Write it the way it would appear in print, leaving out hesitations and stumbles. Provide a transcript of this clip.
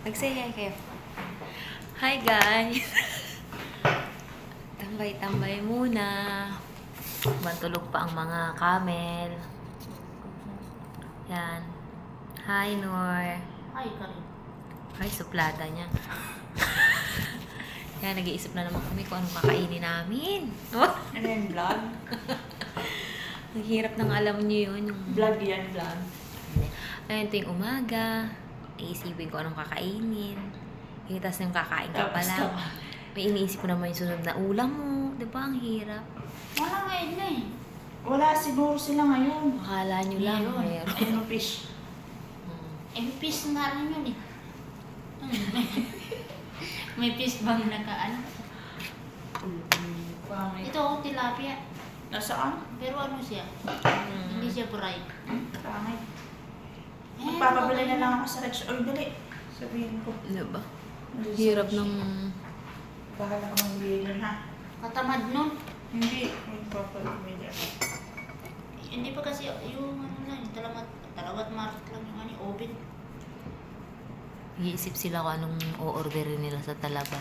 Mag-say hi kayo. Hi guys! Tambay-tambay muna. Bantulog pa ang mga camel. Yan. Hi Nor. Ay, Karin. Ay, suplada niya. Yan, nag-iisip na naman kami kung anong kakainin namin. Oh, Ano yan, vlog? ang hirap ng alam niyo yun. Yung... Vlog yan, vlog. Ayun, ito yung umaga. Iisipin ko anong kakainin. Tapos yung kakain ka pa lang. May iniisip ko naman yung sunod na ulam mo. Diba? Ang hirap. Wala ngayon na eh. Wala siguro sila ngayon. Akala nyo lang. Meron. Ayun, fish. Fish nga lang yun eh. May fish bang nakaan? Ito, tilapia. Nasaan? Pero ano siya? Hindi siya fried. Pangit. Magpapabili na lang ako sa Rex. Oy, dali. Sabihin ko. Diba? Hirap ng... Bahala ka mag-bili ha. Katamad nun. Hindi. Magpapabili ako. Hindi pa kasi yung ano lang, talawat market lang yung ano, oven. Iisip sila kung anong o-orderin nila sa talaga.